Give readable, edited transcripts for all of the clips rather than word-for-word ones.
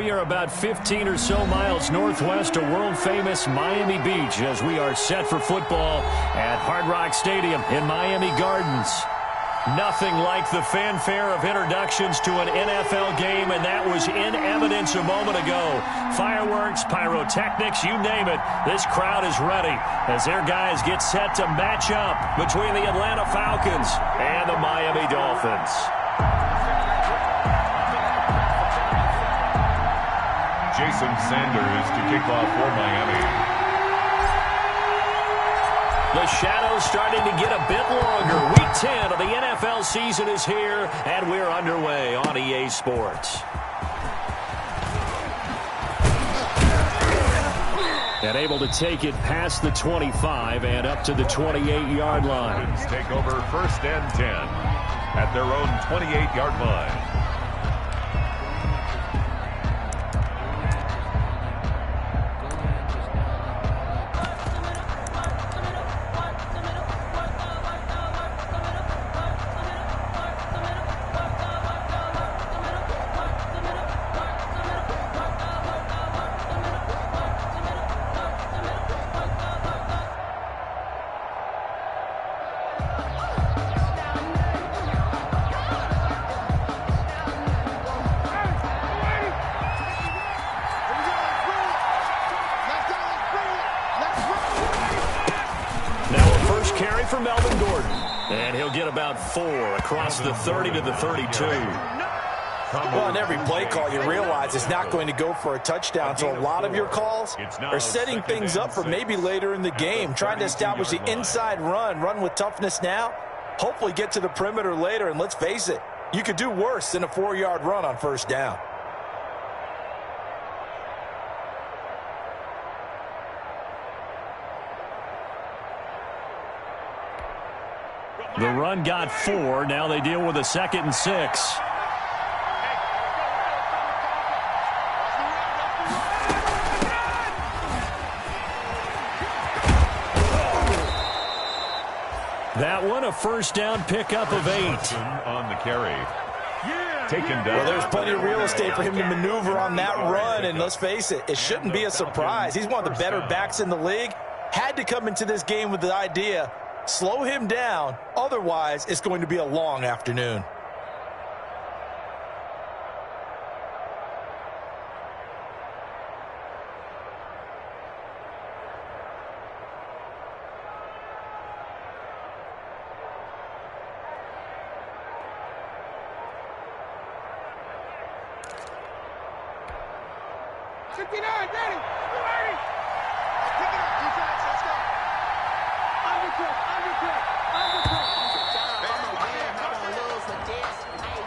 we are about 15 or so miles northwest of world-famous Miami Beach as we are set for football at Hard Rock Stadium in Miami Gardens. Nothing like the fanfare of introductions to an NFL game, and that was in evidence a moment ago. Fireworks, pyrotechnics, you name it. This crowd is ready as their guys get set to match up between the Atlanta Falcons and the Miami Dolphins. Jason Sanders to kick off for Miami. The shadow's starting to get a bit longer. Week 10 of the NFL season is here, and we're underway on EA Sports. And able to take it past the 25 and up to the 28-yard line. Phins take over 1st and 10 at their own 28-yard line. For Melvin Gordon, and he'll get about 4 across the 30 to the 32. Well, in every play call, you realize it's not going to go for a touchdown, so a lot of your calls are setting things up for maybe later in the game, trying to establish the inside run with toughness now, hopefully get to the perimeter later, and let's face it, you could do worse than a 4-yard run on 1st down. The run got 4. Now they deal with a 2nd and 6. That one, a 1st down pickup of 8. On the carry. Taken down. Well, there's plenty of real estate for him to maneuver on that run, and let's face it, it shouldn't be a surprise. He's one of the better backs in the league. Had to come into this game with the idea, slow him down, otherwise it's going to be a long afternoon.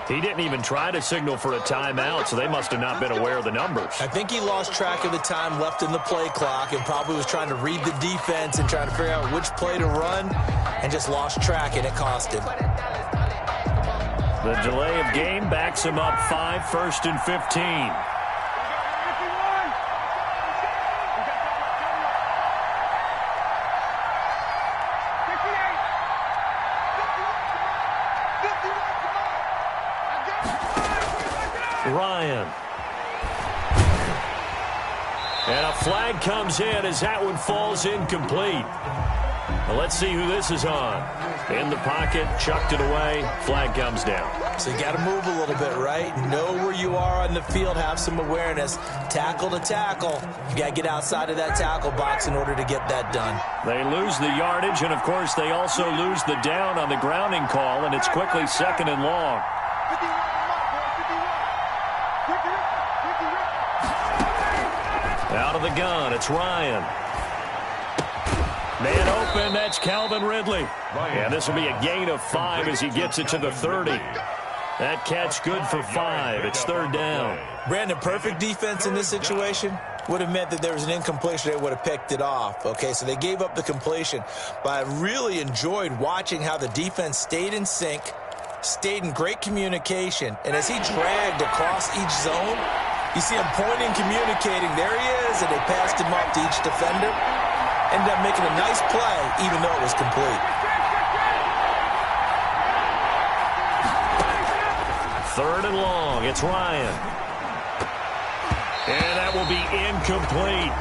He didn't even try to signal for a timeout, so they must have not been aware of the numbers. I think he lost track of the time left in the play clock and probably was trying to read the defense and trying to figure out which play to run and just lost track, and it cost him. The delay of game backs him up 5, 1st and 15. Ryan. And a flag comes in as that one falls incomplete. Well, let's see who this is on. In the pocket, chucked it away, flag comes down. So you got to move a little bit, right? Know where you are on the field, have some awareness. Tackle to tackle. You got to get outside of that tackle box in order to get that done. They lose the yardage, and of course they also lose the down on the grounding call, and it's quickly 2nd and long. Out of the gun, it's Ryan. Man open, that's Calvin Ridley. And this will be a gain of 5 as he gets it to the 30. That catch good for 5. It's 3rd down. Brandon, perfect defense in this situation would have meant that there was an incompletion. They would have picked it off. Okay, so they gave up the completion. But I really enjoyed watching how the defense stayed in sync, stayed in great communication. And as he dragged across each zone, you see him pointing, communicating. There he is, and they passed him up to each defender. Ended up making a nice play, even though it was complete. 3rd and long. It's Ryan. And that will be incomplete.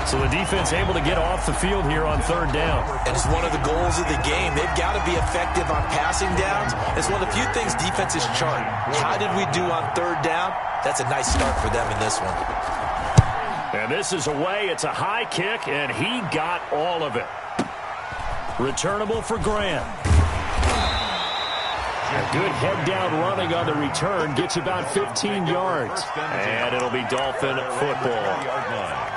So the defense able to get off the field here on third down. And it's one of the goals of the game. They've got to be effective on passing downs. It's one of the few things defenses chart. How did we do on third down? That's a nice start for them in this one. And this is away. It's a high kick, and he got all of it. Returnable for Grant. A good head-down running on the return. Gets about 15 yards. And it'll be Dolphin football.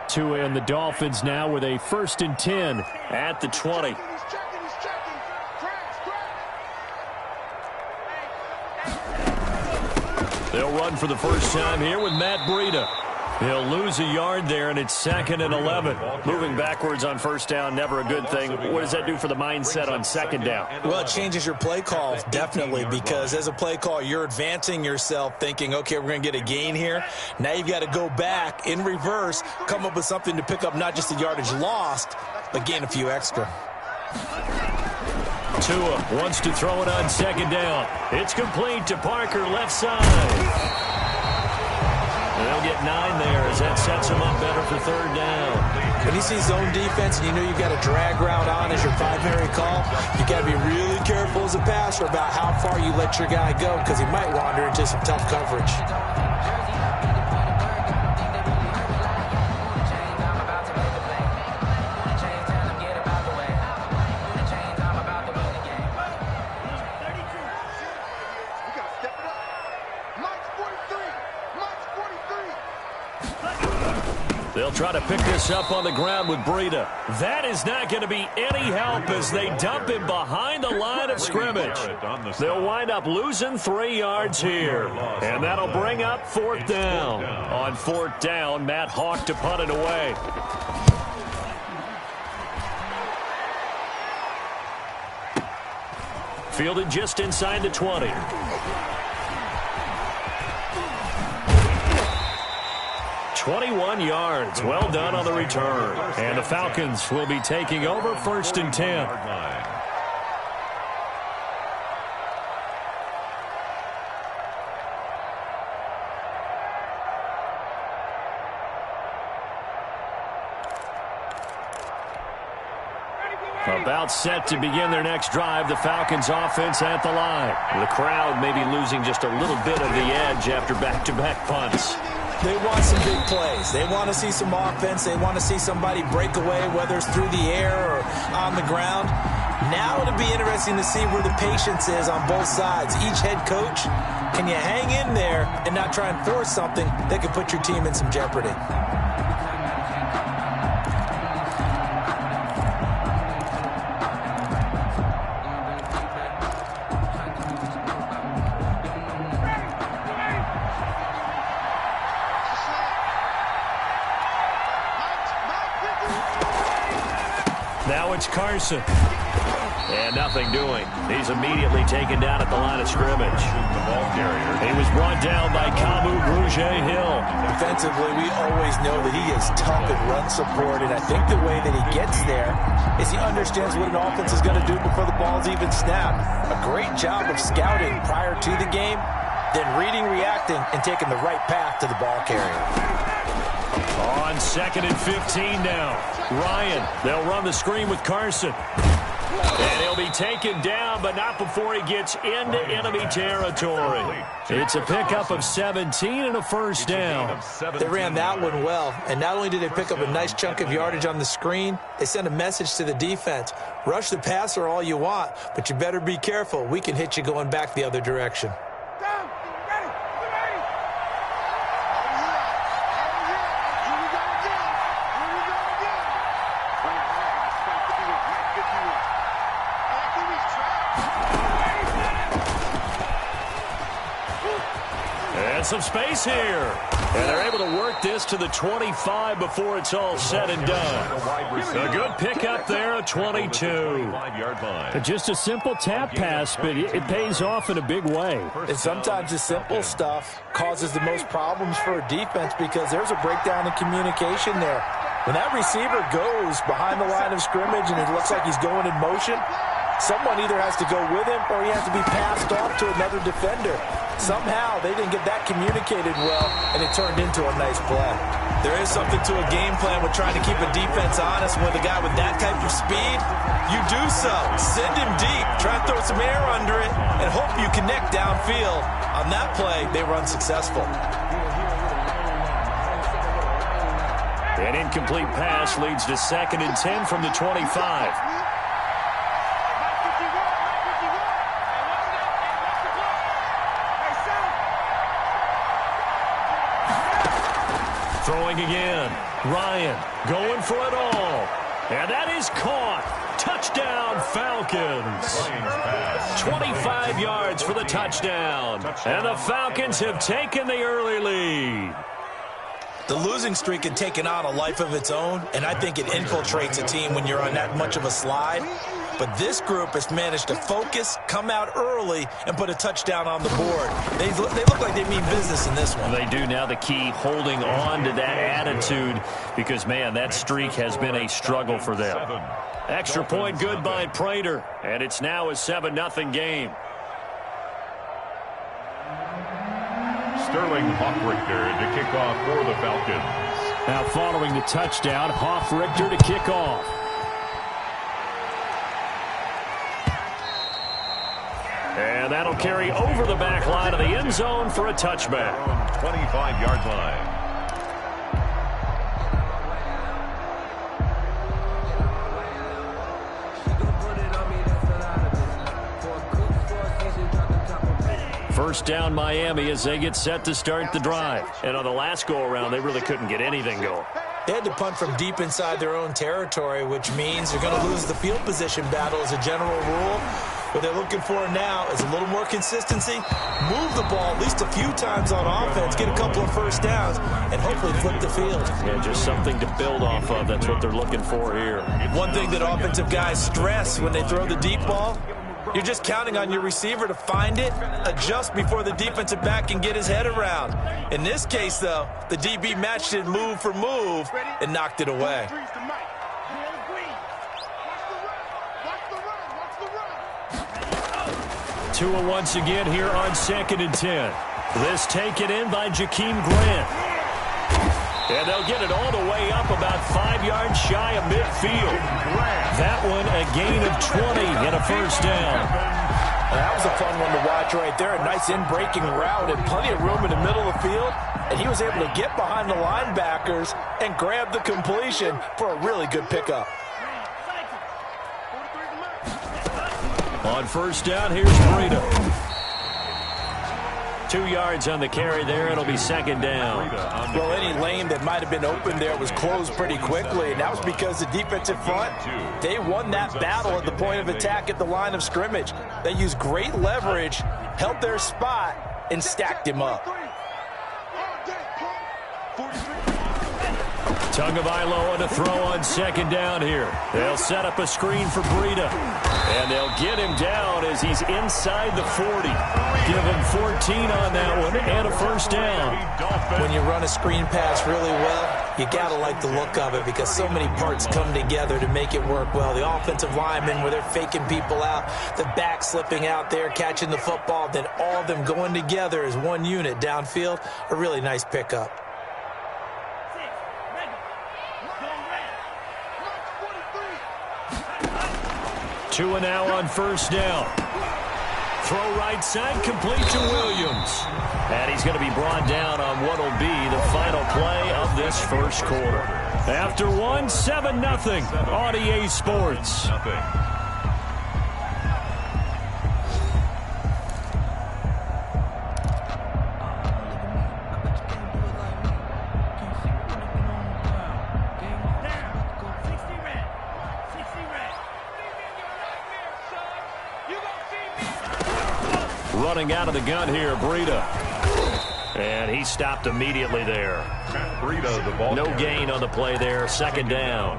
Tua and the Dolphins now with a 1st and 10 at the 20. They'll run for the first time here with Matt Breida. He'll lose a yard there, and it's 2nd and 11. Moving backwards on first down, never a good thing. What does that do for the mindset on 2nd down? Well, it changes your play call, definitely, because as a play call, you're advancing yourself thinking, okay, we're going to get a gain here. Now you've got to go back in reverse, come up with something to pick up not just the yardage lost, but gain a few extra. Tua wants to throw it on 2nd down. It's complete to Parker, left side. They'll get 9 there as that sets him up better for 3rd down. When you see zone defense and you know you've got a drag route on as your primary call, you've got to be really careful as a passer about how far you let your guy go because he might wander into some tough coverage. They'll try to pick this up on the ground with Breida. That is not going to be any help as they dump him behind the line of scrimmage. They'll wind up losing 3 yards here. And that'll bring up 4th down. On 4th down, Matt Hawk to punt it away. Fielded just inside the 20. 21 yards. Well done on the return. And the Falcons will be taking over 1st and 10. About set to begin their next drive, the Falcons offense at the line. The crowd may be losing just a little bit of the edge after back-to-back punts. They want some big plays. They want to see some offense. They want to see somebody break away, whether it's through the air or on the ground. Now it'll be interesting to see where the patience is on both sides. Each head coach, can you hang in there and not try and force something that could put your team in some jeopardy? Now it's Carson. And nothing doing. He's immediately taken down at the line of scrimmage. He was brought down by Kamu Grugier-Hill. Defensively, we always know that he is tough in run support, and I think the way that he gets there is he understands what an offense is going to do before the ball's even snapped. A great job of scouting prior to the game, then reading, reacting, and taking the right path to the ball carrier. On 2nd and 15 now. Ryan, they'll run the screen with Carson. And he'll be taken down, but not before he gets into enemy territory. It's a pickup of 17 and a 1st down. They ran that one well, and not only did they pick up a nice chunk of yardage on the screen, they sent a message to the defense. Rush the passer all you want, but you better be careful. We can hit you going back the other direction. Some space here. And they're able to work this to the 25 before it's all said and done. A good pickup there at 22. Just a simple tap pass, but it pays off in a big way. And sometimes the simple stuff causes the most problems for a defense because there's a breakdown in communication there. When that receiver goes behind the line of scrimmage and it looks like he's going in motion, someone either has to go with him or he has to be passed off to another defender. Somehow they didn't get that communicated well, and it turned into a nice play. There is something to a game plan with trying to keep a defense honest. With a guy with that type of speed, you do so. Send him deep, try to throw some air under it, and hope you connect downfield. On that play, they were unsuccessful. An incomplete pass leads to 2nd and 10 from the 25. Throwing again. Ryan going for it all. And that is caught. Touchdown, Falcons. 25 yards for the touchdown. And the Falcons have taken the early lead. The losing streak had taken on a life of its own, and I think it infiltrates a team when you're on that much of a slide. But this group has managed to focus, come out early, and put a touchdown on the board. They look like they mean business in this one. They do. Now the key, holding on to that attitude, because, man, that streak has been a struggle for them. Extra point good by Prater, and it's now a 7-0 game. Sterling Hoffrichter to kick off for the Falcons. Now following the touchdown, Hoffrichter to kick off. And that'll carry over the back line of the end zone for a touchback. 25-yard line. First down Miami as they get set to start the drive. And on the last go-around, they really couldn't get anything going. They had to punt from deep inside their own territory, which means they're going to lose the field position battle as a general rule. What they're looking for now is a little more consistency, move the ball at least a few times on offense, get a couple of first downs, and hopefully flip the field. Yeah, just something to build off of. That's what they're looking for here. One thing that offensive guys stress when they throw the deep ball, you're just counting on your receiver to find it, adjust before the defensive back can get his head around. In this case, though, the DB matched it move for move and knocked it away. Tua once again here on 2nd and 10. This taken in by Jakeem Grant. And they'll get it all the way up about 5 yards shy of midfield. That one a gain of 20 and a first down. That was a fun one to watch right there. A nice in-breaking route and plenty of room in the middle of the field. And he was able to get behind the linebackers and grab the completion for a really good pickup. On first down, here's Breida. 2 yards on the carry there. It'll be 2nd down. Well, any lane that might have been open there was closed pretty quickly, and that was because the defensive front, they won that battle at the point of attack at the line of scrimmage. They used great leverage, held their spot, and stacked him up. Tagovailoa to throw on 2nd down here. They'll set up a screen for Breida. And they'll get him down as he's inside the 40. Give him 14 on that one and a first down. When you run a screen pass really well, you got to like the look of it because so many parts come together to make it work well. The offensive linemen, where they're faking people out, the back slipping out there, catching the football, then all of them going together as one unit downfield, a really nice pickup. Tua now on first down. Throw right side, complete to Williams. And he's going to be brought down on what will be the final play of this first quarter. After one, 7-0 on EA Sports. Running out of the gun here, Breida. And he stopped immediately there. No gain on the play there. 2nd down.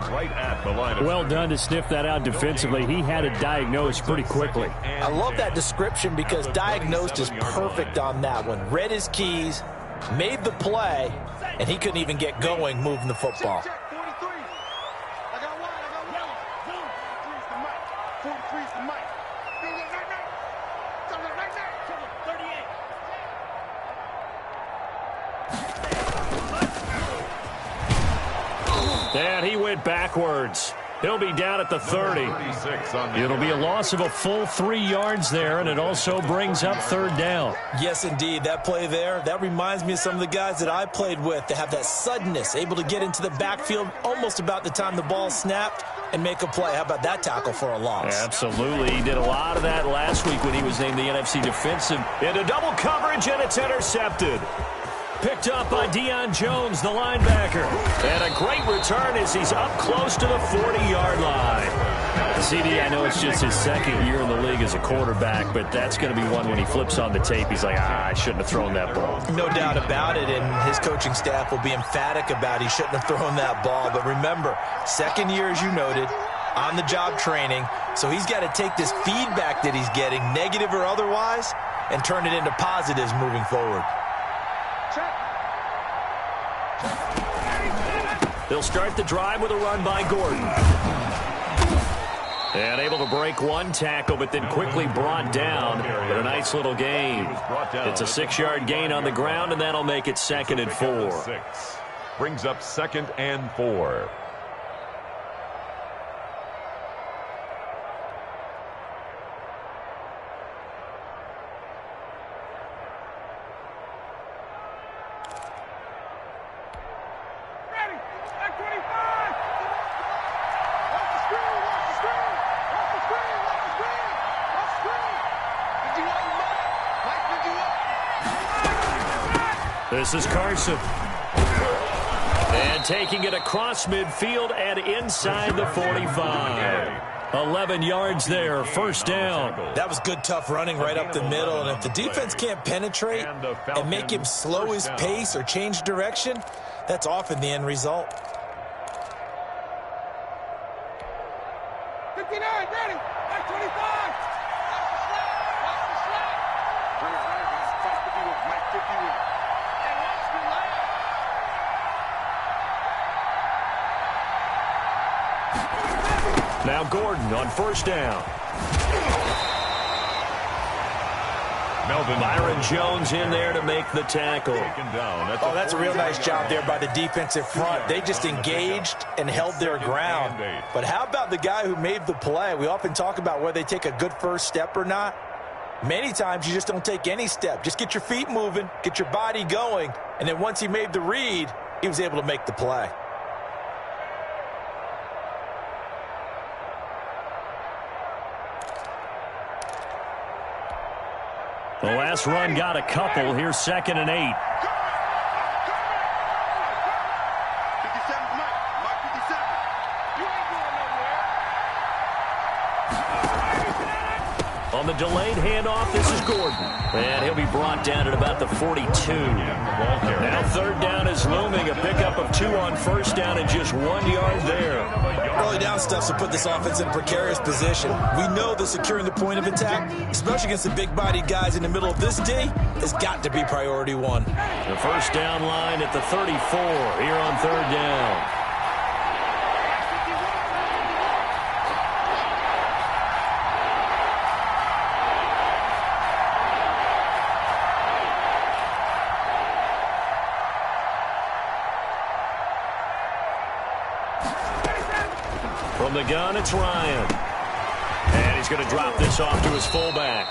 Well done to sniff that out defensively. He had it diagnosed pretty quickly. I love that description because diagnosed is perfect on that one. Read his keys, made the play, and he couldn't even get going moving the football. And he went backwards. He'll be down at the 30. It'll be a loss of a full 3 yards there, and it also brings up third down. Yes, indeed. That play there, that reminds me of some of the guys that I played with to have that suddenness, able to get into the backfield almost about the time the ball snapped and make a play. How about that tackle for a loss? Absolutely. He did a lot of that last week when he was named the NFC Defensive. Into double coverage, and it's intercepted. Picked up by Deion Jones, the linebacker. And a great return as he's up close to the 40-yard line. CD, I know it's just his second year in the league as a quarterback, but that's going to be one when he flips on the tape. He's like, I shouldn't have thrown that ball. No doubt about it, and his coaching staff will be emphatic about he shouldn't have thrown that ball. But remember, second year, as you noted, on-the-job training, so he's got to take this feedback that he's getting, negative or otherwise, and turn it into positives moving forward. They'll start the drive with a run by Gordon. And able to break one tackle, but then quickly brought down with a nice little gain. It's a 6-yard gain on the ground, and that'll make it 2nd and 4. Brings up 2nd and 4. This is Carson. And taking it across midfield and inside the 45. 11 yards there, first down. That was good, tough running right up the middle. And if the defense can't penetrate and make him slow his pace or change direction, that's often the end result. 59, ready, back 25. Now Gordon on first down. Byron Jones in there to make the tackle. Oh, that's a real nice job there by the defensive front. They just engaged and held their ground. But how about the guy who made the play? We often talk about whether they take a good first step or not. Many times you just don't take any step. Just get your feet moving, get your body going, and then once he made the read, he was able to make the play. The last run got a couple. Here's 2nd and 8. On the delayed handoff, this is Gordon. And he'll be brought down at about the 42. Now third down is looming. A pickup of 2 on first down and just 1 yard there. Early down stuff to put this offense in a precarious position. We know that securing the point of attack, especially against the big-bodied guys in the middle of this D, has got to be priority 1. The first down line at the 34 here on third down. From the gun, it's Ryan. And he's going to drop this off to his fullback.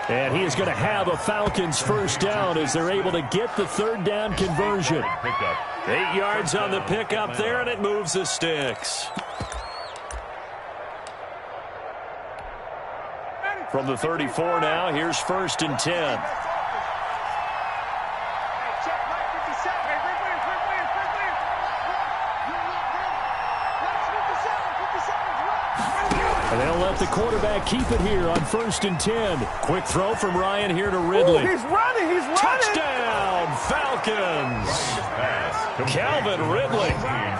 And he is going to have a Falcons first down as they're able to get the third down conversion. 8 yards on the pickup there, and it moves the sticks. From the 34 now, here's 1st and 10. And they'll let the quarterback keep it here on 1st and 10. Quick throw from Ryan here to Ridley. Ooh, he's running, he's running. Touchdown, Falcons. Calvin Ridley,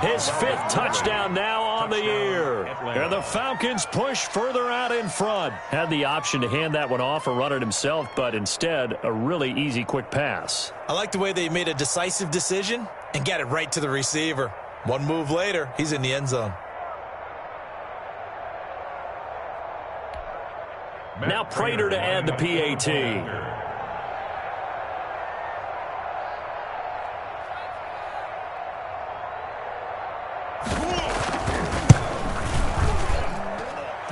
his 5th touchdown now on the year. And the Falcons push further out in front. Had the option to hand that one off or run it himself, but instead, a really easy quick pass. I like the way they made a decisive decision and got it right to the receiver. One move later, he's in the end zone. Now Prater to add the PAT.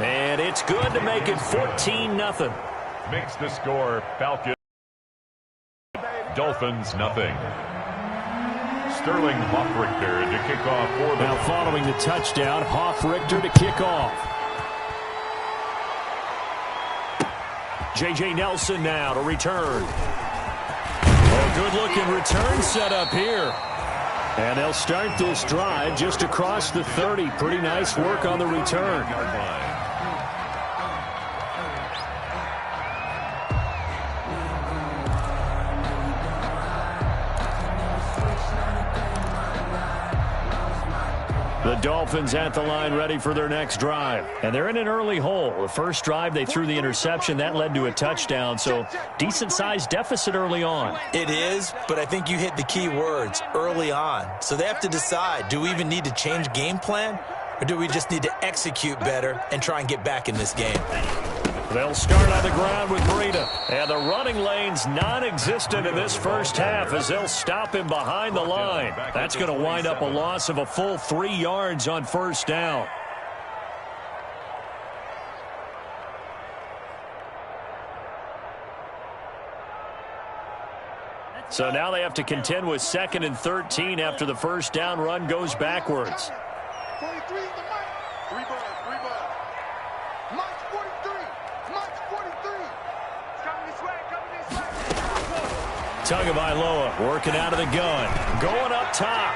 And it's good to make it 14-0. Makes the score Falcons. Dolphins, nothing. Sterling Hoffrichter to kick off for the... Now following the touchdown, Hoffrichter to kick off. J.J. Nelson now to return. A good-looking return set up here. And they'll start this drive just across the 30. Pretty nice work on the return. The Dolphins at the line ready for their next drive. And they're in an early hole. The first drive, they threw the interception. That led to a touchdown. So decent-sized deficit early on. It is, but I think you hit the key words, early on. So they have to decide, do we even need to change game plan? Or do we just need to execute better and try and get back in this game? They'll start on the ground with Breida. And the running lane's non-existent in this first half as they'll stop him behind the line. That's going to wind up a loss of a full 3 yards on first down. So now they have to contend with 2nd and 13 after the first down run goes backwards. 43 in the mic. 3 balls. Mike's 43. Mike's 43. It's coming this way. Tagovailoa working out of the gun. Going up top.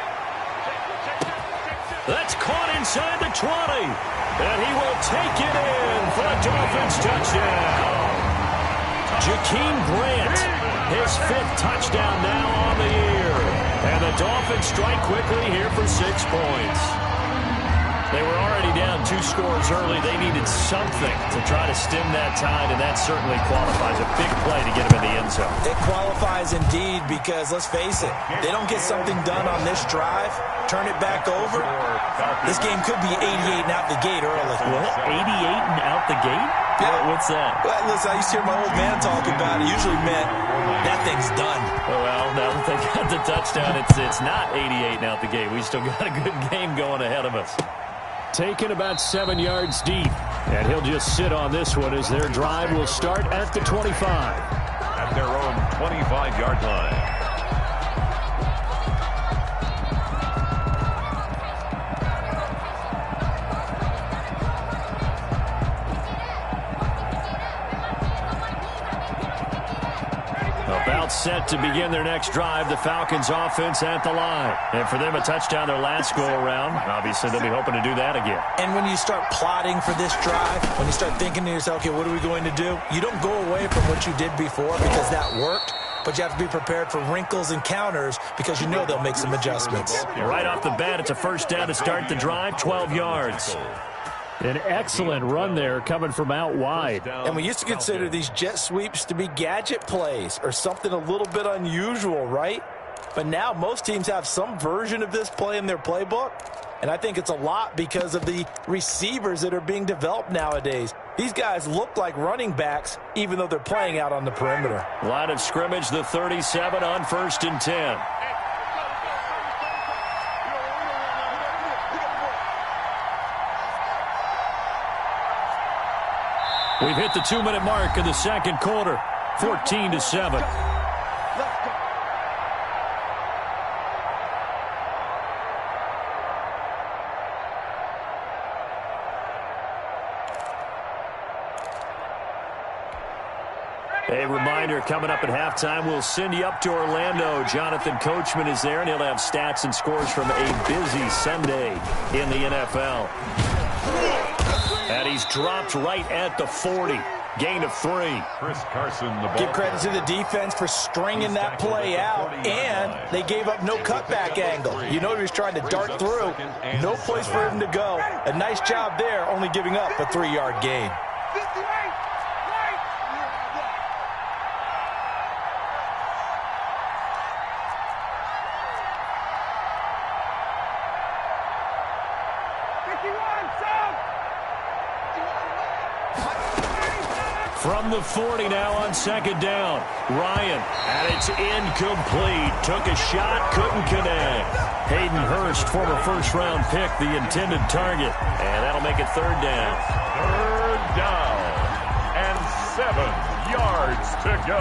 That's caught inside the 20. And he will take it in for a Dolphins touchdown. Jakeem Grant, his 5th touchdown now on the year. And the Dolphins strike quickly here for 6 points. They were already down 2 scores early. They needed something to try to stem that tide, and that certainly qualifies. A big play to get them in the end zone. It qualifies indeed because, let's face it, they don't get something done on this drive, turn it back over, this game could be 88 and out the gate early. What? 88 and out the gate? Yeah. What's that? Well, listen, I used to hear my old man talk about it. Usually meant that thing's done. Well, now that they got the touchdown, it's not 88 and out the gate. We still got a good game going ahead of us. Taken about 7 yards deep. And he'll just sit on this one as their drive will start at the 25. At their own 25-yard line. About set to begin their next drive, the Falcons offense at the line. And for them, a touchdown their last go-around. Obviously, they'll be hoping to do that again. And when you start plotting for this drive, when you start thinking to yourself, okay, what are we going to do? You don't go away from what you did before because that worked, but you have to be prepared for wrinkles and counters because you know they'll make some adjustments. Right off the bat, it's a first down to start the drive, 12 yards. An excellent run there coming from out wide. And we used to consider these jet sweeps to be gadget plays or something a little bit unusual, right? But now most teams have some version of this play in their playbook. And I think it's a lot because of the receivers that are being developed nowadays. These guys look like running backs even though they're playing out on the perimeter. Line of scrimmage, the 37 on 1st and 10. We've hit the 2-minute mark in the second quarter, 14-7. A reminder, coming up at halftime, we'll send you up to Orlando. Jonathan Coachman is there, and he'll have stats and scores from a busy Sunday in the NFL. And he's dropped right at the 40. Gain of 3. Chris Carson, the ball. Give credit to the defense for stringing that play out, and they gave up no cutback angle. You know he was trying to dart through. No place for him to go. A nice job there, only giving up a 3-yard gain. 58. Right. 51. From the 40 now on second down. Ryan, and it's incomplete. Took a shot, couldn't connect. Hayden Hurst, former first-round pick, the intended target. And that'll make it third down. Third down and 7 yards to go.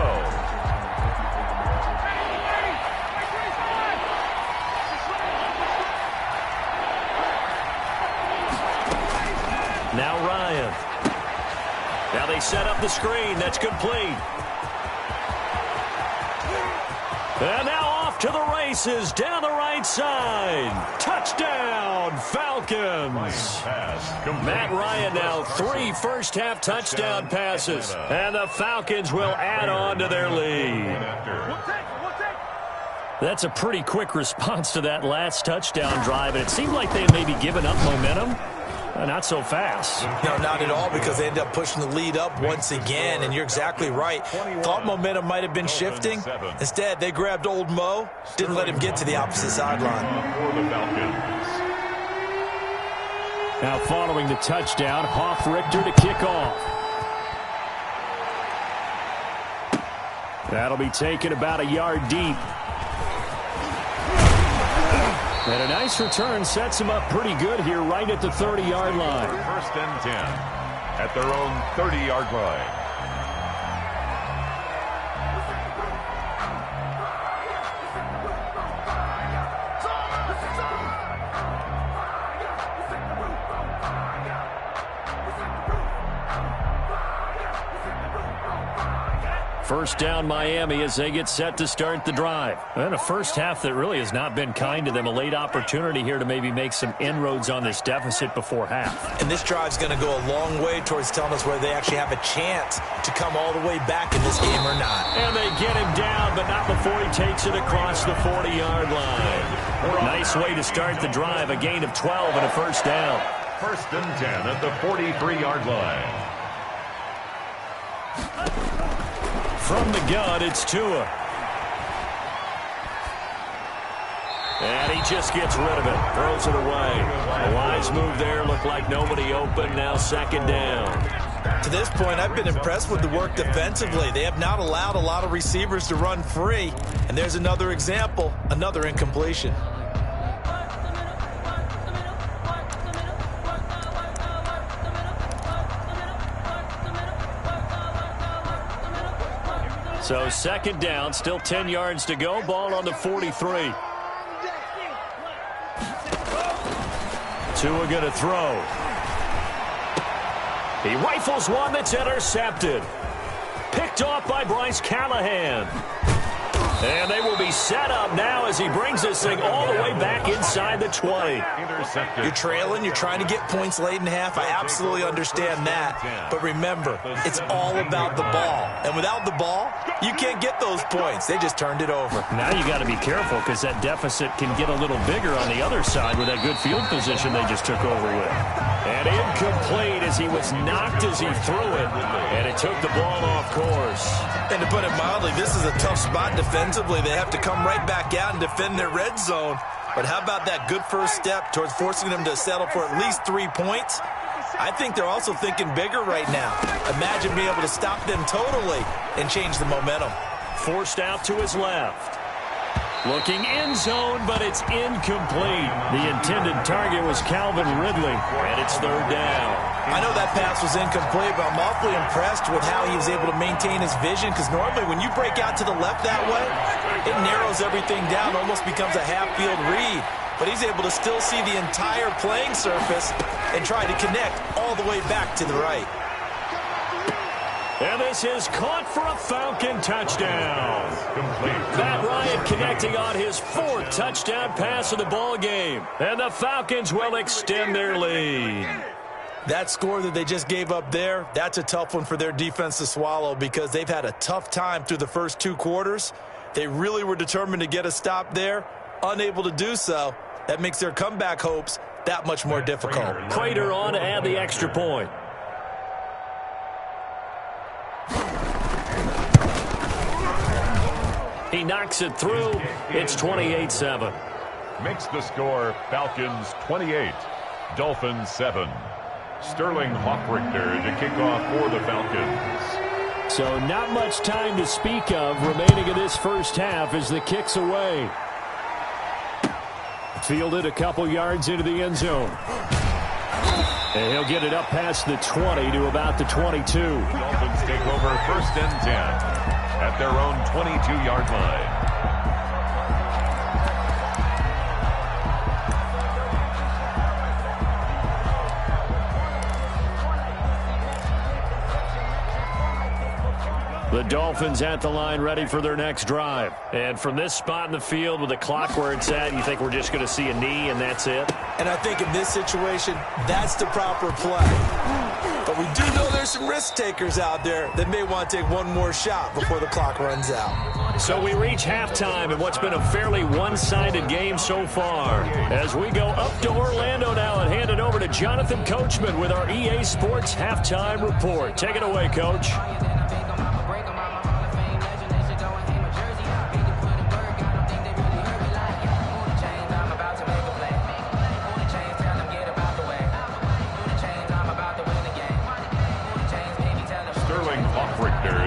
Now Ryan. Now they set up the screen. That's complete. And now off to the races down the right side. Touchdown, Falcons. Matt Ryan now 3 first-half touchdown passes. And the Falcons will add on to their lead. That's a pretty quick response to that last touchdown drive. And it seemed like they had maybe given up momentum. Not so fast. No, not at all, because they ended up pushing the lead up once again, and you're exactly right. Thought momentum might have been shifting. Instead, they grabbed old Mo, didn't let him get to the opposite sideline. Now following the touchdown, Richter to kick off. That'll be taken about a yard deep. And a nice return sets him up pretty good here right at the 30-yard line. First and 10 at their own 30-yard line. First down Miami as they get set to start the drive. And a first half that really has not been kind to them. A late opportunity here to maybe make some inroads on this deficit before half. And this drive's going to go a long way towards telling us whether they actually have a chance to come all the way back in this game or not. And they get him down, but not before he takes it across the 40-yard line. Nice way to start the drive. A gain of 12 and a first down. First and 10 at the 43-yard line. From the gun, it's Tua. And he just gets rid of it. Throws it away. A wise move there. Looked like nobody open. Now second down. To this point, I've been impressed with the work defensively. They have not allowed a lot of receivers to run free. And there's another example, another incompletion. So second down, still 10 yards to go. Ball on the 43. Tua going to throw. He rifles one that's intercepted. Picked off by Bryce Callahan. And they will be set up now as he brings this thing all the way back inside the 20. You're trailing. You're trying to get points late in half. I absolutely understand that. But remember, it's all about the ball. And without the ball, you can't get those points. They just turned it over. Now you got to be careful because that deficit can get a little bigger on the other side with that good field position they just took over with. And incomplete as he was knocked as he threw it. And it took the ball off course. And to put it mildly, this is a tough spot defensively. They have to come right back out and defend their red zone. But how about that good first step towards forcing them to settle for at least 3 points? I think they're also thinking bigger right now. Imagine being able to stop them totally and change the momentum. Forced out to his left. Looking end zone, but it's incomplete. The intended target was Calvin Ridley, and it's third down. I know that pass was incomplete, but I'm awfully impressed with how he was able to maintain his vision, because normally when you break out to the left that way, it narrows everything down, almost becomes a half-field read. But he's able to still see the entire playing surface and try to connect all the way back to the right. And this is caught for a Falcon touchdown. Matt Ryan connecting on his 4th touchdown pass of the ball game. And the Falcons will extend their lead. That score that they just gave up there, that's a tough one for their defense to swallow because they've had a tough time through the first 2 quarters. They really were determined to get a stop there, unable to do so. That makes their comeback hopes that much more difficult. Prater on to add the extra point. He knocks it through. It's 28-7. Makes the score Falcons 28, Dolphins 7. Sterling Hoffrichter to kick off for the Falcons. So not much time to speak of remaining in this first half as the kick's away. Fielded a couple yards into the end zone. And he'll get it up past the 20 to about the 22. Dolphins take over 1st and 10 at their own 22-yard line. The Dolphins at the line ready for their next drive. And from this spot in the field with the clock where it's at, you think we're just going to see a knee and that's it? And I think in this situation, that's the proper play. But we do know there's some risk takers out there that may want to take one more shot before the clock runs out. So we reach halftime in what's been a fairly one-sided game so far. As we go up to Orlando now and hand it over to Jonathan Coachman with our EA Sports Halftime Report. Take it away, Coach.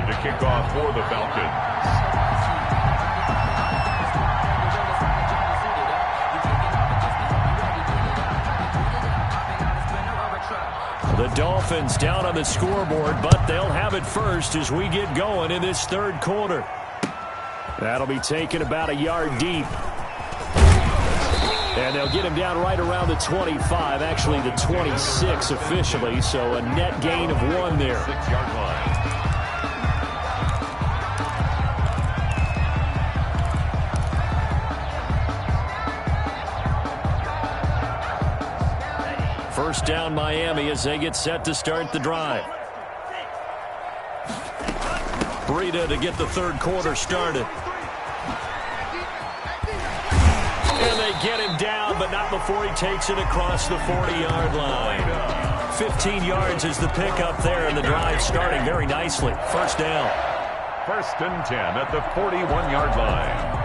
To kick off for the Falcons. The Dolphins down on the scoreboard, but they'll have it first as we get going in this third quarter. That'll be taken about a yard deep. And they'll get him down right around the 25, actually the 26 officially, so a net gain of 1 there. 6-yard line. First down Miami as they get set to start the drive. Breida to get the third quarter started. And they get him down, but not before he takes it across the 40-yard line. 15 yards is the pickup there, and the drive starting very nicely. First down. 1st and 10 at the 41-yard line.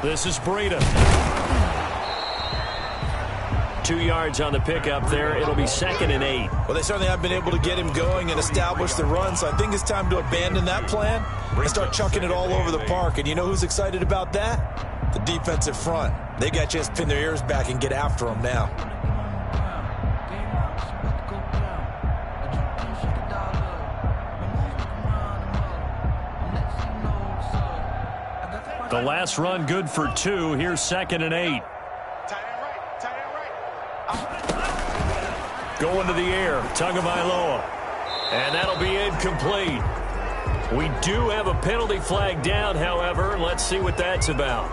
This is Breida. 2 yards on the pickup there. It'll be 2nd and 8. Well, they certainly have been able to get him going and establish the run, so I think it's time to abandon that plan and start chucking it all over the park. And you know who's excited about that? The defensive front. They got a chance to pin their ears back and get after him now. The last run good for 2. Here's 2nd and 8. Going to the air, Tagovailoa. And that'll be incomplete. We do have a penalty flag down, however. Let's see what that's about.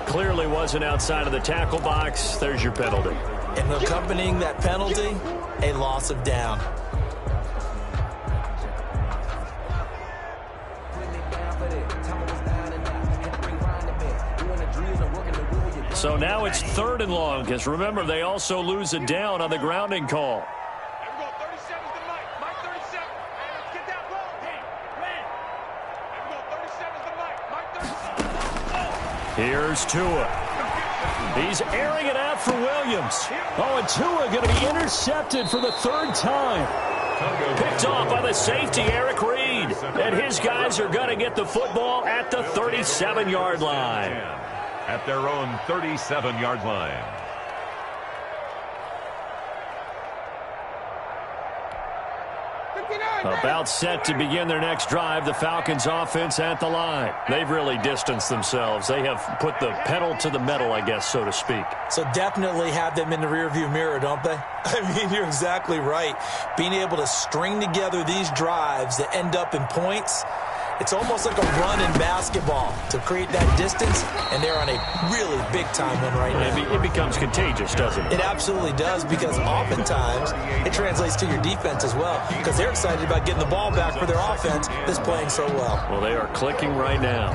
Clearly wasn't outside of the tackle box. There's your penalty. And accompanying that penalty, a loss of down. So now it's 3rd and long, because remember, they also lose a down on the grounding call. Here's Tua. He's airing it out for Williams. Oh, and Tua going to be intercepted for the 3rd time. Picked off by the safety, Eric Reed. And his guys are going to get the football at the 37-yard line. At their own 37-yard line. About set to begin their next drive, the Falcons offense at the line. They've really distanced themselves. They have put the pedal to the metal, I guess, so to speak. So definitely have them in the rearview mirror, don't they? I mean, you're exactly right. Being able to string together these drives that end up in points, it's almost like a run in basketball to create that distance, and they're on a really big-time one right now. It becomes contagious, doesn't it? It absolutely does, because oftentimes it translates to your defense as well, because they're excited about getting the ball back for their offense that's playing so well. Well, they are clicking right now.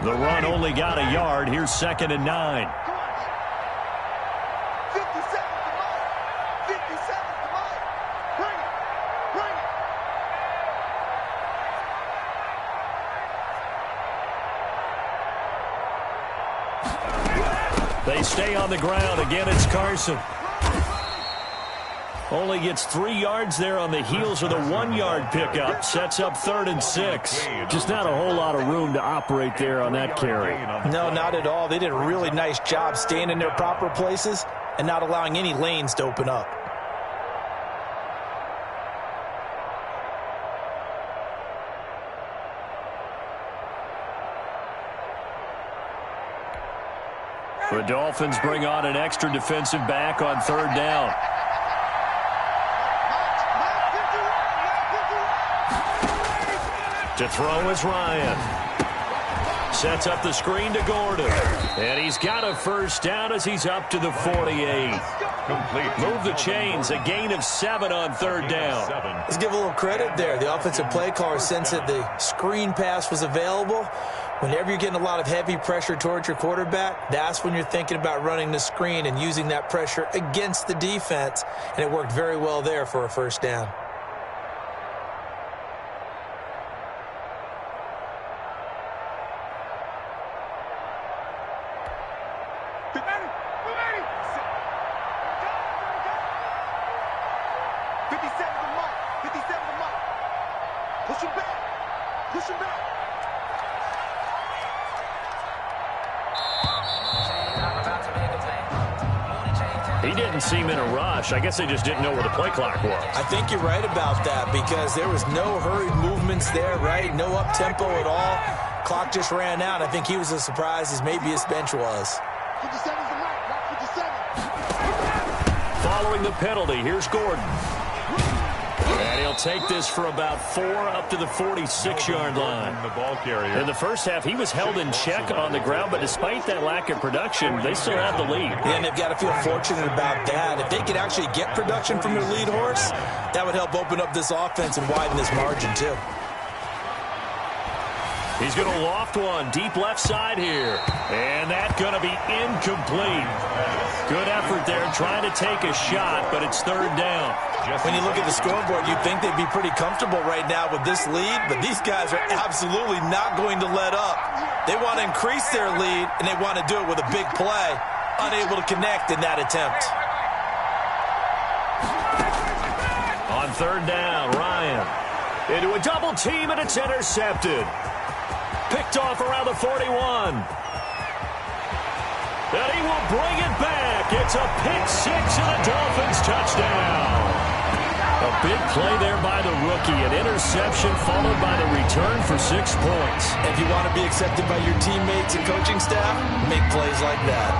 The run only got a yard. Here's 2nd and 9. 50 seconds to go. They stay on the ground. Again, it's Carson. Only gets 3 yards there on the heels of the 1-yard pickup. Sets up 3rd and 6. Just not a whole lot of room to operate there on that carry. No, not at all. They did a really nice job staying in their proper places and not allowing any lanes to open up. The Dolphins bring on an extra defensive back on 3rd down. To throw is Ryan. Sets up the screen to Gordon. And he's got a 1st down as he's up to the 48. Complete. Move the chains. A gain of 7 on 3rd down. Let's give a little credit there. The offensive play caller sensed that the screen pass was available. Whenever you're getting a lot of heavy pressure towards your quarterback, that's when you're thinking about running the screen and using that pressure against the defense. And it worked very well there for a 1st down. He didn't seem in a rush. I guess they just didn't know where the play clock was. I think you're right about that because there was no hurried movements there, right? No up-tempo at all. Clock just ran out. I think he was as surprised as maybe his bench was. 57's the mark. Mark 57. Following the penalty, here's Gordon. And he'll take this for about 4 up to the 46-yard line. The ball carrier. In the first half, he was held in check on the ground, but despite that lack of production, they still have the lead. And they've got to feel fortunate about that. If they could actually get production from their lead horse, that would help open up this offense and widen this margin, too. He's going to loft one deep left side here. And that's going to be incomplete. Good effort there trying to take a shot, but it's 3rd down. When you look at the scoreboard, you'd think they'd be pretty comfortable right now with this lead, but these guys are absolutely not going to let up. They want to increase their lead, and they want to do it with a big play. Unable to connect in that attempt. On 3rd down, Ryan into a double team, and it's intercepted. Picked off around the 41. And he will bring it back. It's a pick 6 and a Dolphins touchdown. A big play there by the rookie. An interception followed by the return for 6 points. If you want to be accepted by your teammates and coaching staff, make plays like that.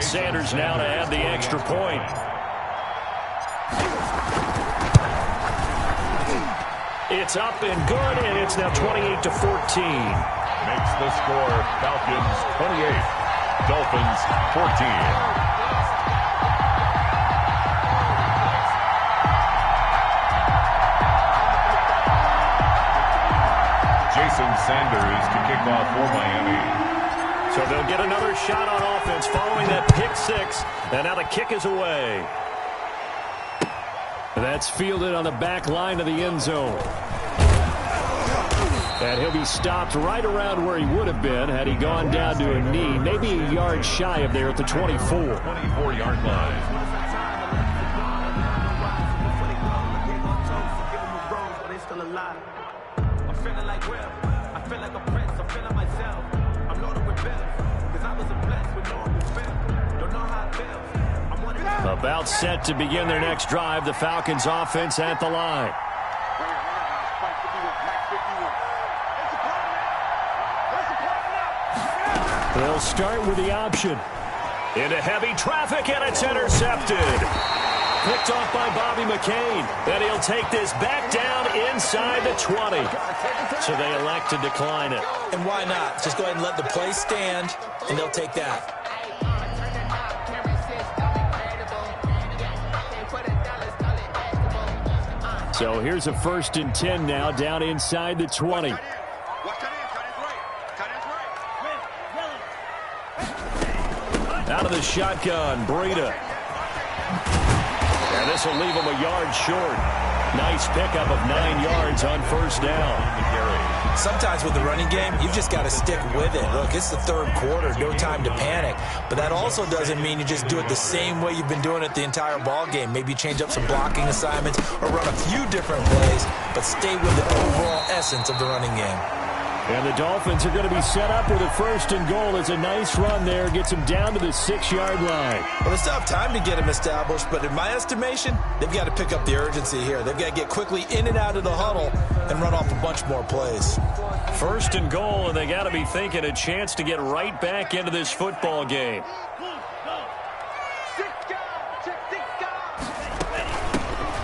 Sanders now to add the extra point. It's up and good, and it's now 28-14. Makes the score Falcons 28, Dolphins 14. Jason Sanders to kick off for Miami. So they'll get another shot on offense following that pick 6, and now the kick is away. That's fielded on the back line of the end zone. And he'll be stopped right around where he would have been had he gone down to a knee, maybe a yard shy of there at the 24. 24-yard line. About set to begin their next drive, the Falcons offense at the line. They'll start with the option. Into heavy traffic, and it's intercepted. Picked off by Bobby McCain. And he'll take this back down inside the 20. So they elect to decline it. And why not? Just go ahead and let the play stand, and they'll take that. So here's a 1st and 10 now, down inside the 20. Out of the shotgun, Breida. And this will leave him a yard short. Nice pickup of 9 yards on first down. Sometimes with the running game, you've just got to stick with it. Look, it's the third quarter, no time to panic. But that also doesn't mean you just do it the same way you've been doing it the entire ball game. Maybe change up some blocking assignments or run a few different plays, but stay with the overall essence of the running game. And the Dolphins are going to be set up with a 1st and goal. It's a nice run there. Gets them down to the 6-yard line. Well, they still have time to get them established, but in my estimation, they've got to pick up the urgency here. They've got to get quickly in and out of the huddle and run off a bunch more plays. 1st and goal, and they got to be thinking a chance to get right back into this football game.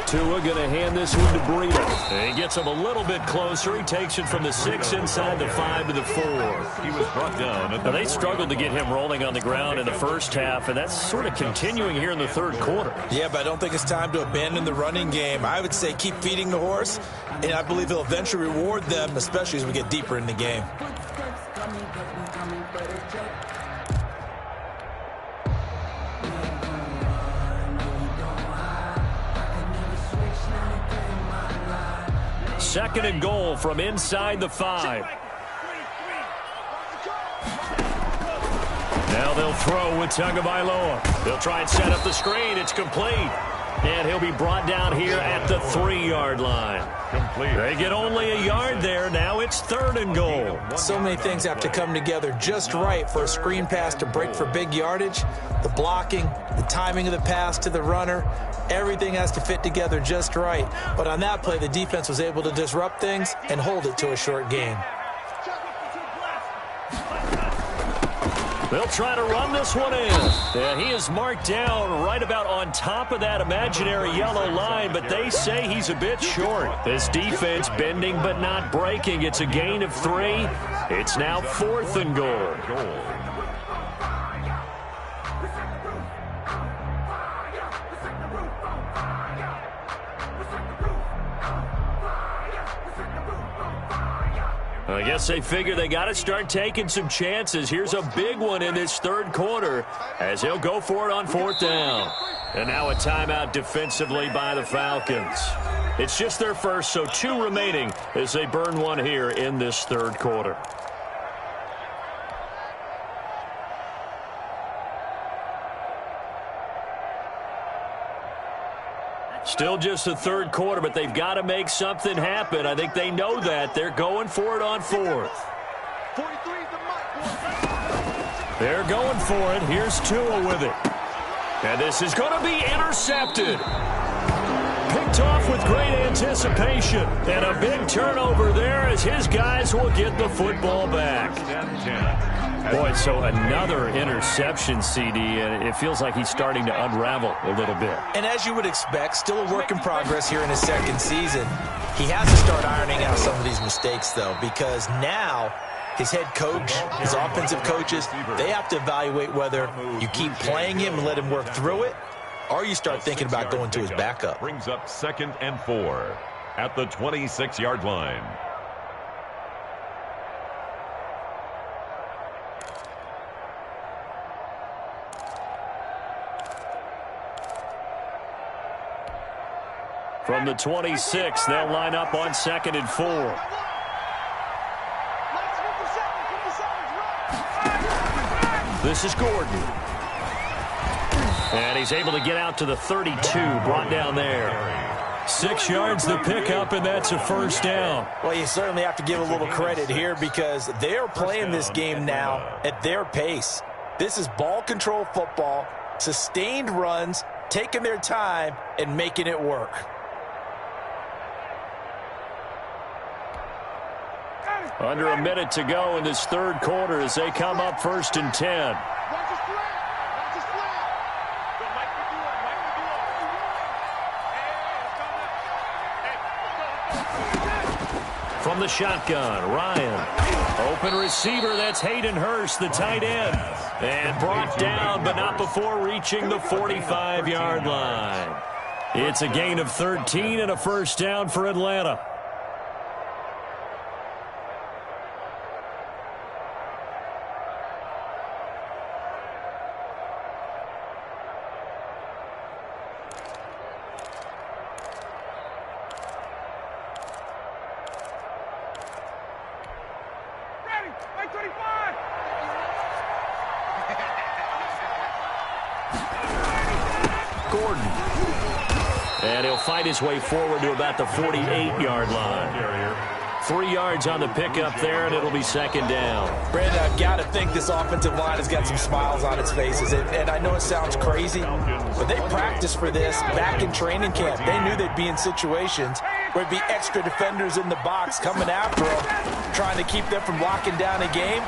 Tua going to hand this one to Breida. He gets him a little bit closer. He takes it from the 6 inside the 5 to the 4. He was brought down. Now, they struggled to get him rolling on the ground in the first half, and that's sort of continuing here in the third quarter. Yeah, but I don't think it's time to abandon the running game. I would say keep feeding the horse, and I believe he'll eventually reward them, especially as we get deeper in the game. Second and goal from inside the 5. Now they'll throw with Tagovailoa. They'll try and set up the screen. It's complete. And he'll be brought down here at the 3-yard line. Complete. They get only a yard there. Now it's 3rd and goal. So many things have to come together just right for a screen pass to break for big yardage. The blocking, the timing of the pass to the runner, everything has to fit together just right. But on that play, the defense was able to disrupt things and hold it to a short gain. They'll try to run this one in. And he is marked down right about on top of that imaginary yellow line, but they say he's a bit short. This defense bending but not breaking. It's a gain of 3. It's now 4th and goal. I guess they figure they got to start taking some chances. Here's a big one in this third quarter as he'll go for it on 4th down. And now a timeout defensively by the Falcons. It's just their first, so 2 remaining as they burn one here in this third quarter. Still just the third quarter, but they've got to make something happen. I think they know that. They're going for it on 4th. They're going for it. Here's Tua with it. And this is going to be intercepted. Picked off with great anticipation. And a big turnover there as his guys will get the football back. Boy, so another interception, CD, and it feels like he's starting to unravel a little bit. And as you would expect, still a work in progress here in his second season. He has to start ironing out some of these mistakes, though, because now his head coach, his offensive coaches, they have to evaluate whether you keep playing him and let him work through it, or you start thinking about going to his backup. Brings up 2nd and 4 at the 26-yard line. From the 26, they'll line up on 2nd and 4. This is Gordon. And he's able to get out to the 32, brought down there. 6 yards the pickup, and that's a 1st down. Well, you certainly have to give a little credit here because they're playing this game now at their pace. This is ball control football, sustained runs, taking their time, and making it work. Under a minute to go in this third quarter as they come up 1st and 10. From the shotgun, Ryan. Open receiver, that's Hayden Hurst, the tight end. And brought down, but not before reaching the 45-yard line. It's a gain of 13 and a 1st down for Atlanta. Gordon. And he'll fight his way forward to about the 48-yard line. 3 yards on the pickup there, and it'll be second down. Brandon, I've got to think this offensive line has got some smiles on its faces. And I know it sounds crazy, but they practiced for this back in training camp. They knew they'd be in situations where there'd be extra defenders in the box coming after them, trying to keep them from locking down a game.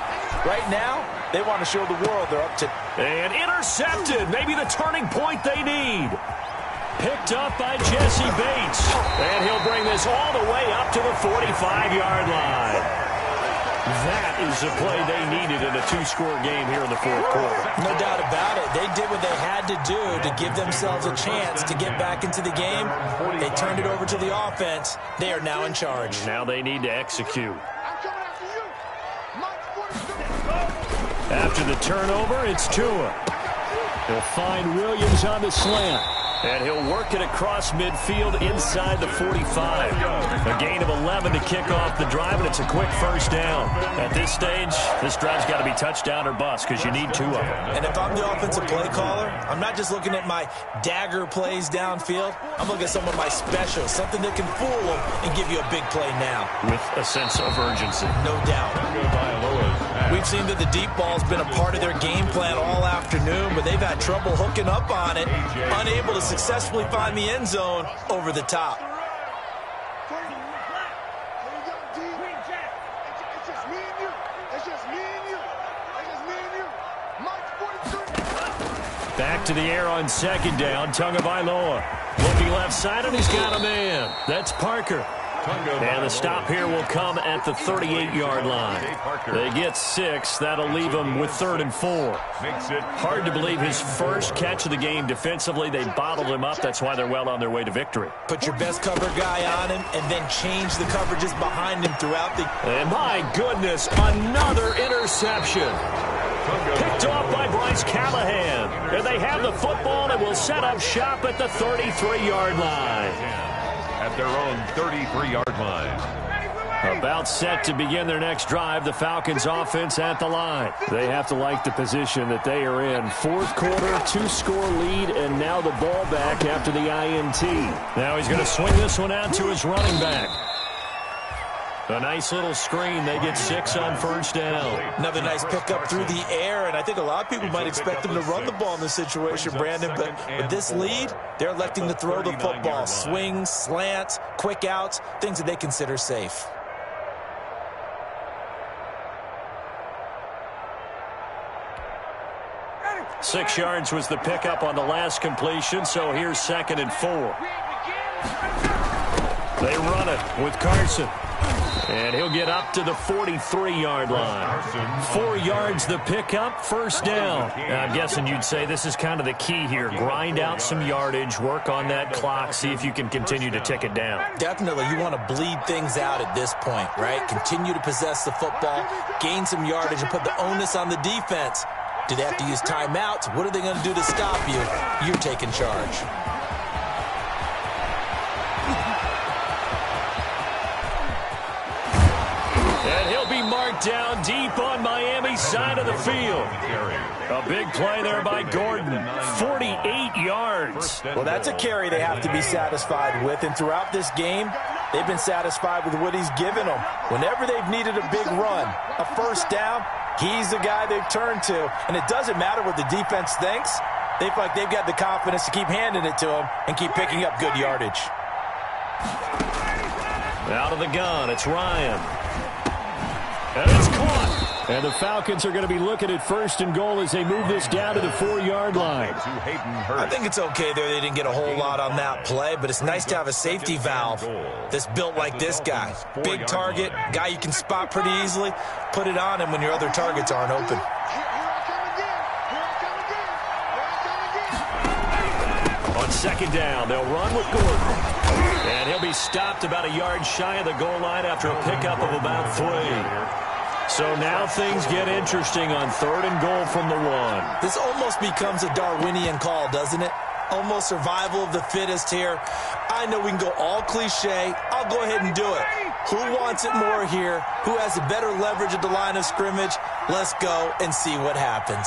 Right now, they want to show the world they're up to. And intercepted. Maybe the turning point they need. Picked up by Jesse Bates. And he'll bring this all the way up to the 45-yard line. That is the play they needed in a 2-score game here in the fourth quarter. No doubt about it. They did what they had to do to give themselves a chance to get back into the game. They turned it over to the offense. They are now in charge. Now they need to execute. I'm coming after you. Mike 42. After the turnover, it's Tua. He'll find Williams on the slant. And he'll work it across midfield inside the 45. A gain of 11 to kick off the drive, and it's a quick first down. At this stage, this drive's got to be touchdown or bust because you need 2 of them. And if I'm the offensive play caller, I'm not just looking at my dagger plays downfield. I'm looking at some of my specials, something that can fool them and give you a big play now. With a sense of urgency. No doubt. We've seen that the deep ball's been a part of their game plan all afternoon, but they've had trouble hooking up on it, unable to successfully find the end zone over the top. There you go, D. It's just me and you. It's just me and you. It's just me and you. Mike 43. Back to the air on second down. Tagovailoa looking left side, and he's got a man. That's Parker. And the stop here will come at the 38-yard line. They get 6. That'll leave them with 3rd and 4. Hard to believe his first catch of the game defensively. They bottled him up. That's why they're well on their way to victory. Put your best cover guy on him and then change the coverages behind him throughout the... And my goodness, another interception. Picked off by Bryce Callahan. And they have the football and will set up shop at the 33-yard line. At their own 33-yard line. About set to begin their next drive, the Falcons offense at the line. They have to like the position that they are in. Fourth quarter, 2-score lead, and now the ball back after the INT. Now he's going to swing this one out to his running back. A nice little screen. They get 6 on first down. Another nice pickup through the air, and I think a lot of people might expect them to run the ball in this situation, Brandon, but with this lead, they're electing to throw the football. Swings, slants, quick outs, things that they consider safe. Six yards was the pickup on the last completion, so here's 2nd and 4. They run it with Carson. And he'll get up to the 43-yard line. 4 yards the pickup, first down. Now, I'm guessing you'd say this is kind of the key here. Grind out some yardage, work on that clock, see if you can continue to tick it down. Definitely, you want to bleed things out at this point, right? Continue to possess the football, gain some yardage, and put the onus on the defense. Do they have to use timeouts? What are they going to do to stop you? You're taking charge. And he'll be marked down deep on Miami's side of the field. A big play there by Gordon. 48 yards. Well, that's a carry they have to be satisfied with. And throughout this game, they've been satisfied with what he's given them. Whenever they've needed a big run, a first down, he's the guy they've turned to. And it doesn't matter what the defense thinks. They feel like they've got the confidence to keep handing it to him and keep picking up good yardage. Out of the gun, it's Ryan. And it's caught. And the Falcons are going to be looking at 1st and goal as they move this down to the 4-yard line. I think it's okay there. They didn't get a whole lot on that play, but it's nice to have a safety valve that's built like this guy. Big target, guy you can spot pretty easily. Put it on him when your other targets aren't open. On 2nd down, they'll run with Gordon. And he'll be stopped about a yard shy of the goal line after a pickup of about 3. So now things get interesting on 3rd and goal from the 1. This almost becomes a Darwinian call, doesn't it? Almost survival of the fittest here. I know we can go all cliche. I'll go ahead and do it. Who wants it more here? Who has a better leverage at the line of scrimmage? Let's go and see what happens.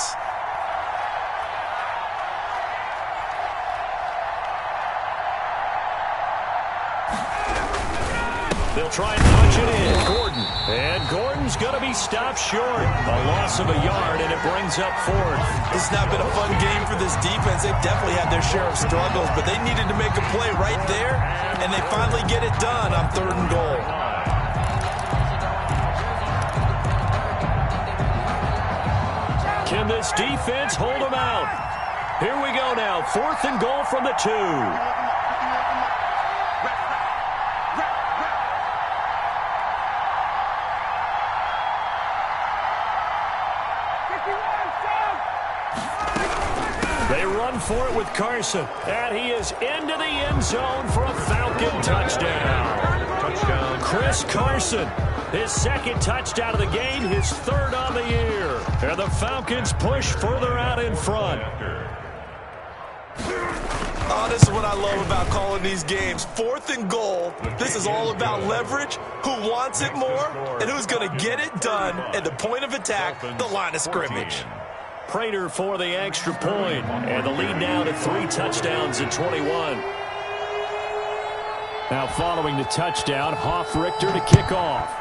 try and punch it in. Gordon. And Gordon's going to be stopped short. A loss of a yard, and it brings up fourth. This has not been a fun game for this defense. They've definitely had their share of struggles, but they needed to make a play right there, and they finally get it done on 3rd and goal. Can this defense hold them out? Here we go now. 4th and goal from the 2. They run for it with Carson. And he is into the end zone for a Falcon touchdown. Touchdown. Chris Carson, his 2nd touchdown of the game, his 3rd on the year. And the Falcons push further out in front. Oh, this is what I love about calling these games. 4th and goal. This is all about leverage, who wants it more, and who's going to get it done at the point of attack, the line of scrimmage. Prater for the extra point, and the lead now to 3 touchdowns at 21. Now following the touchdown, Hoff-Richter to kick off.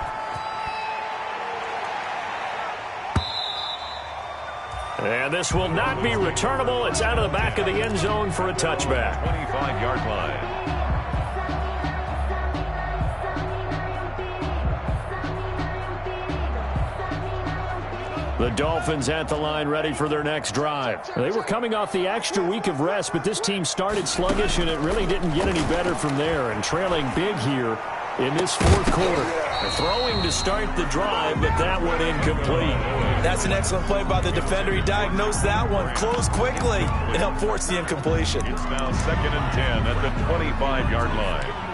And this will not be returnable. It's out of the back of the end zone for a touchback. 25-yard line. The Dolphins at the line ready for their next drive. They were coming off the extra week of rest, but this team started sluggish, and it really didn't get any better from there. And trailing big here in this 4th quarter. They're throwing to start the drive, but that one incomplete. That's an excellent play by the defender. He diagnosed that one, closed quickly, and helped force the incompletion. It's now 2nd and 10 at the 25-yard line.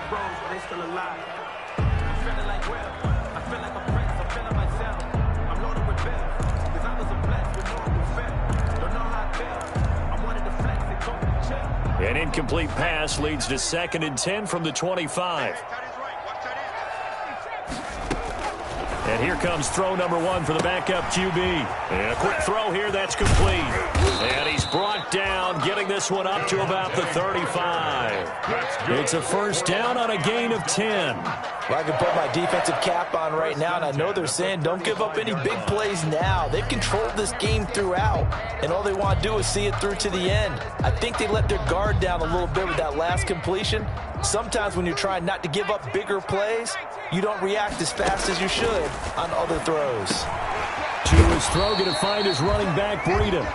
An incomplete pass leads to 2nd and 10 from the 25. And here comes throw number 1 for the backup QB. And a quick throw here, that's complete. And he's brought down, getting this one up to about the 35. It's a 1st down on a gain of 10. Well, I can put my defensive cap on right now, and I know they're saying don't give up any big plays now. They've controlled this game throughout, and all they want to do is see it through to the end. I think they let their guard down a little bit with that last completion. Sometimes when you're trying not to give up bigger plays, you don't react as fast as you should on other throws. To his throw, going to find his running back, Breida.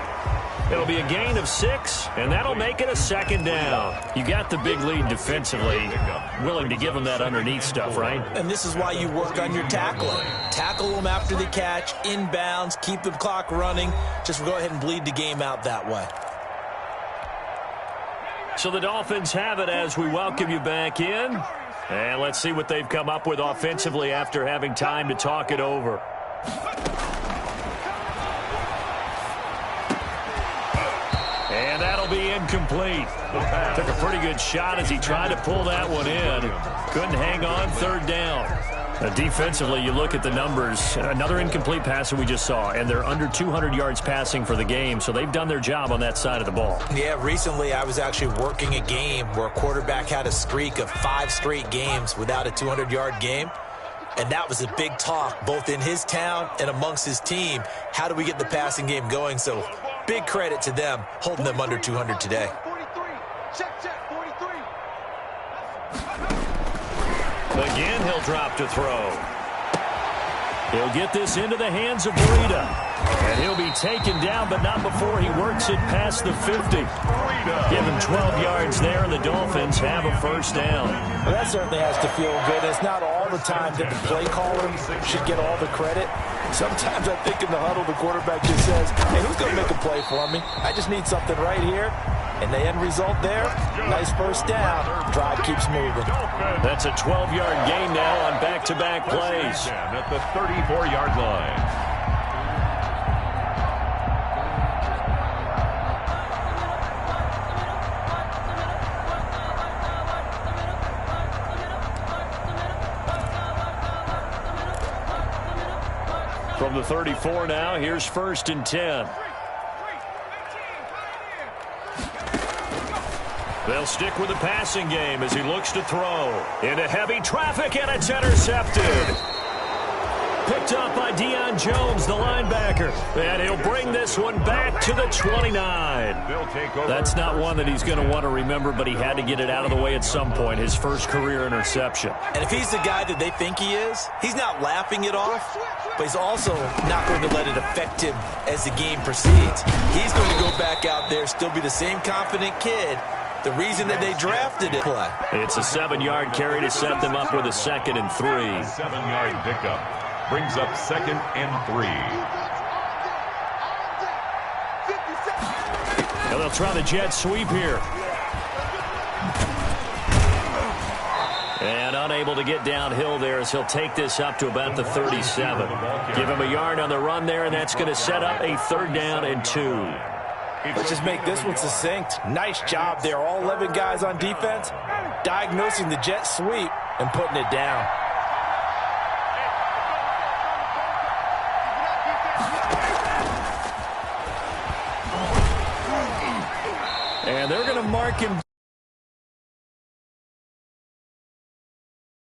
It'll be a gain of 6, and that'll make it a 2nd down. You got the big lead defensively, willing to give them that underneath stuff, right? And this is why you work on your tackling. Tackle them after the catch, inbounds, keep the clock running. Just go ahead and bleed the game out that way. So the Dolphins have it as we welcome you back in. And let's see what they've come up with offensively after having time to talk it over. And that'll be incomplete. Took a pretty good shot as he tried to pull that one in. Couldn't hang on, 3rd down. Defensively, you look at the numbers. Another incomplete pass that we just saw, and they're under 200 yards passing for the game, so they've done their job on that side of the ball. Yeah, recently I was actually working a game where a quarterback had a streak of 5 straight games without a 200-yard game, and that was a big talk both in his town and amongst his team. How do we get the passing game going? So big credit to them holding them under 200 today. 43. Check, 43. Again, he'll drop to throw. He'll get this into the hands of Breida. And he'll be taken down, but not before he works it past the 50. Give him 12 yards there, and the Dolphins have a 1st down. Well, that certainly has to feel good. It's not all the time that the play caller should get all the credit. Sometimes I think in the huddle, the quarterback just says, hey, who's going to make a play for me? I just need something right here. And the end result there, nice 1st down. Drive keeps moving. That's a 12-yard gain now on back-to-back plays. At the 34-yard line. From the 34 now, here's 1st and 10. They'll stick with the passing game as he looks to throw. Into heavy traffic, and it's intercepted. Picked up by Deion Jones, the linebacker. And he'll bring this one back to the 29. That's not one that he's going to want to remember, but he had to get it out of the way at some point, his first career interception. And if he's the guy that they think he is, he's not laughing it off, but he's also not going to let it affect him as the game proceeds. He's going to go back out there, still be the same confident kid. The reason that they drafted it. It's a 7-yard carry to set them up with a 2nd and 3. 7-yard pickup brings up 2nd and 3. Now they'll try the jet sweep here. And unable to get downhill there as he'll take this up to about the 37. Give him a yard on the run there, and that's going to set up a 3rd down and 2. Let's just make this one succinct. Nice job there. All 11 guys on defense diagnosing the jet sweep and putting it down. And they're going to mark him